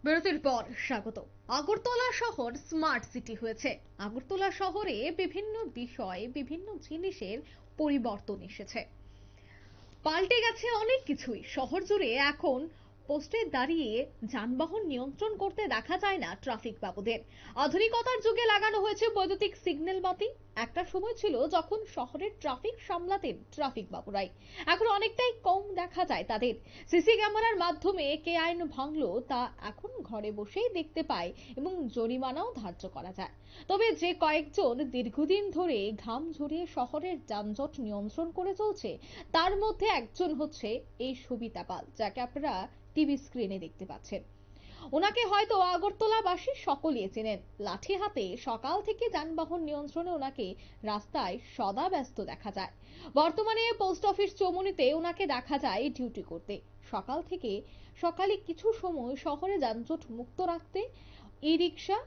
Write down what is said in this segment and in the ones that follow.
বিরতির পর স্বাগত। আগরতলা শহর স্মার্ট সিটি হয়েছে। আগরতলা শহরে বিভিন্ন বিষয়, বিভিন্ন জিনিসের পরিবর্তন এসেছে, পাল্টে গেছে অনেক কিছুই। শহর জুড়ে এখন পোস্টে দাঁড়িয়ে যানবাহন নিয়ন্ত্রণ করতে দেখা যায় না ট্রাফিক বাবুদের। আধুনিকতার যুগে লাগানো হয়েছে বৈদ্যুতিক সিগন্যাল বাতি। একটা সময় ছিল যখন শহরের ট্রাফিক সামলাতেন ট্রাফিক বাবুরাই, এখন অনেকটাই কম দেখা যায় তাদের। সিসি ক্যামেরার মাধ্যমে কে আইন ভাঙলো তা এখন ঘরে বসেই দেখতে পায় এবং জরিমানাও ধার্য করা যায়। তবে যে কয়েকজন দীর্ঘদিন ধরে ঘাম ঝরিয়ে শহরের যানজট নিয়ন্ত্রণ করে চলছে, তার মধ্যে একজন হচ্ছে এই সবিতা পাল, যাকে আপনারা টিভি স্ক্রিনে দেখতে পাচ্ছেন। ওনাকে হয়তো আগরতলাবাসী সকলেই চেনেন। লাঠি হাতে সকাল থেকে যানবাহন নিয়ন্ত্রণে ওনাকে রাস্তায় সদা ব্যস্ত দেখা যায়। বর্তমানে পোস্ট অফিস চৌমুহনীতে ওনাকে দেখা যায় ডিউটি করতে। সকাল থেকে সকালে কিছু সময় শহরে যানজট মুক্ত রাখতে ই রিক্সা,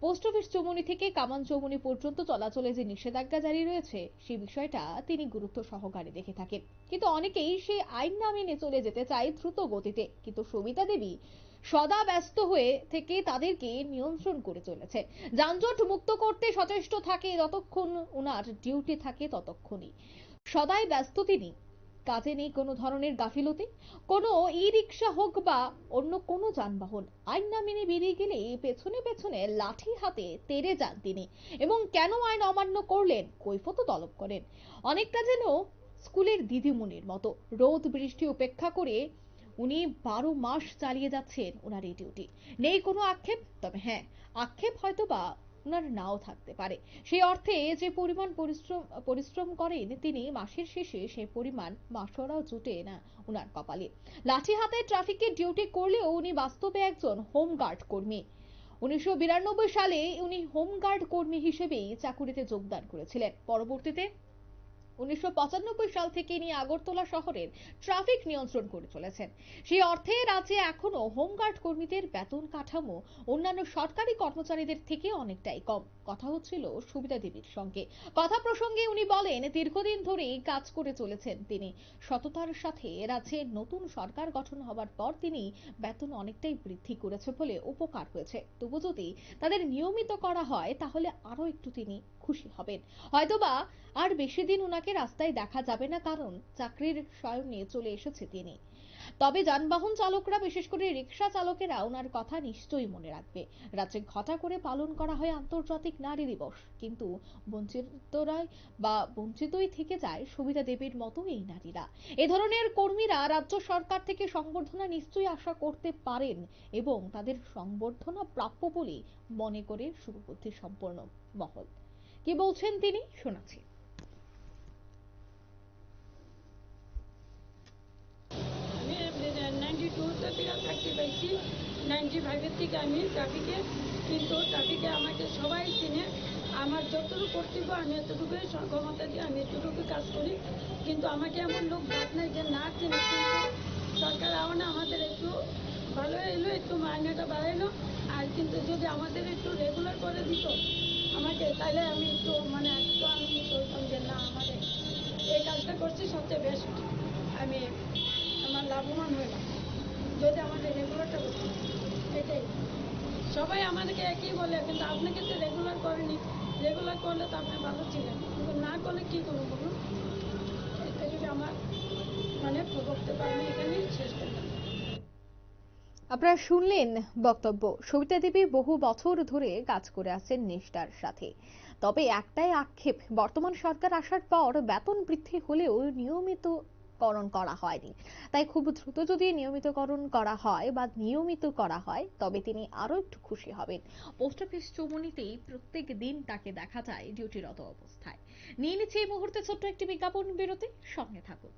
পোস্ট অফিস চৌমুহনী থেকে কামান চৌমুহনী পর্যন্ত চলাচলে যে নিষেধাজ্ঞা জারি রয়েছে সেই বিষয়টা তিনি গুরুত্ব সহকারে দেখে থাকেন। কিন্তু অনেকেই সেই আইন না মেনে চলে যেতে চায় দ্রুত গতিতে, কিন্তু সবিতা দেবী সদা ব্যস্ত হয়ে থেকে তাদেরকে নিয়ন্ত্রণ করে চলেছে। যানজট মুক্ত করতে সচেষ্ট থাকে যতক্ষণ ওনার ডিউটি থাকে ততক্ষণই। সদাই ব্যস্ত তিনি। কাজে নেই কোনো ধরনের গাফিলতি। কোনো ই রিক্সা হোক বা অন্য কোনো যানবাহন আইন না মেনে বেরিয়ে গেলে পেছনে পেছনে লাঠি হাতে তেড়ে যান তিনি, এবং কেন আইন অমান্য করলেন কৈফিয়ত তলব করেন। অনেকটা যেন স্কুলের দিদিমণির মতো রোদ বৃষ্টি উপেক্ষা করে উনি 12 মাস চালিয়ে যাচ্ছেন ওনার এই ডিউটি। নেই কোনো আক্ষেপ, তবে হ্যাঁ, আক্ষেপ হয়তো বা ওনার নাও থাকতে পারে। সেই অর্থে যে পরিমাণ পরিশ্রম করেন তিনি, মাসের শেষে সেই পরিমাণ মাসোয়ারাও জুটে না ওনার কপালে। লাঠি হাতে ট্রাফিকের ডিউটি করলেও উনি বাস্তবে একজন হোমগার্ড কর্মী। 1992 সালে উনি হোমগার্ড কর্মী হিসেবেই চাকুরিতে যোগদান করেছিলেন। পরবর্তীতে 1995 সাল থেকে ইনি আগরতলা শহরের ট্রাফিক নিয়ন্ত্রণ করে চলেছেন। সেই অর্থে রাজ্যে এখনো হোমগার্ড কর্মীদের বেতন কাঠামো অন্যান্য সরকারি কর্মচারীদের থেকে অনেকটাই কম। কথা হচ্ছিল সবিতা দেবীর সঙ্গে। কথা প্রসঙ্গে উনি বলেন, দীর্ঘদিন ধরেই কাজ করে চলেছেন তিনি সততার সাথে। রাজ্যে নতুন সরকার গঠন হবার পর তিনি বেতন অনেকটাই বৃদ্ধি করেছে বলে উপকার হয়েছে। তবু যদি তাদের নিয়মিত করা হয় তাহলে আরো একটু তিনি খুশি হবেন। হয়তোবা আর বেশি দিন ওনাকে রাস্তায় দেখা যাবে না, কারণ চাকরির শয়নে চলে এসেছে তিনি। তবে যানবাহন চালকরা, বিশেষ করে রিক্সা চালকেরা ওনার কথা নিশ্চয়ই মনে রাখবে। রাজ্যে ঘটা করে পালন করা হয় আন্তর্জাতিক নারী দিবস, কিন্তু বঞ্চিতই থেকে যায় সবিতা দেবীর মতো এই নারীরা। এ ধরনের কর্মীরা রাজ্য সরকার থেকে সংবর্ধনা নিশ্চয়ই আশা করতে পারেন, এবং তাদের সংবর্ধনা প্রাপ্য বলেই মনে করে সুবুদ্ধি সম্পন্ন মহল। কি বলছেন তিনি, শোনাচ্ছি। আমি 92 থেকে চাকরি পাইছি। 95 থেকে আমি ট্রাফিকে, কিন্তু ট্রাফিকে আমাকে সবাই চিনে। আমার যতটুকু কর্তব্য আমি এতটুকুই ক্ষমতা দিয়ে আমি এতটুকু কাজ করি। কিন্তু আমাকে এমন লোক বাদ নাই যে না চিনে। কিন্তু সরকার আওয়ানা আমাদের একটু ভালো এলো, একটু মাইনেটা বাড়াইলো। আর কিন্তু যদি আমাদের একটু রেগুলার করে দিত আমাকে, তাহলে আমি একটু একটু আনন্দিত হইতাম যে না, আমাদের এই কাজটা করছি সবচেয়ে বেস্ট। আমি আমার লাভবান হইলাম যদি আমাদের রেগুলারটা করতে। এটাই সবাই আমাদেরকে একই বলে, কিন্তু আপনাকে তো রেগুলার করেনি। রেগুলার করলে তো আপনি ভালো ছিলেন, কিন্তু না করলে কী করবো বলুন। এটা যদি আমার বক্তব্য আমি এখানেই শেষ করলাম। আপনারা শুনলেন বক্তব্য। সবিতা দেবী বহু বছর ধরে কাজ করে আসছেন নিষ্ঠার সাথে। তবে একটাই আক্ষেপ, বর্তমান সরকার আসার পর বেতন বৃদ্ধি হলেও নিয়মিতকরণ করা হয়নি। তাই খুব দ্রুত যদি নিয়মিতকরণ করা হয় বা নিয়মিত করা হয় তবে তিনি আরো একটু খুশি হবেন। পোস্ট অফিস চৌমুহনীতেই প্রত্যেক দিন তাকে দেখা যায় ডিউটিরত অবস্থায়। নিয়ে নিচ্ছে এই মুহূর্তে ছোট্ট একটি বিজ্ঞাপন বিরতি, সঙ্গে থাকুন।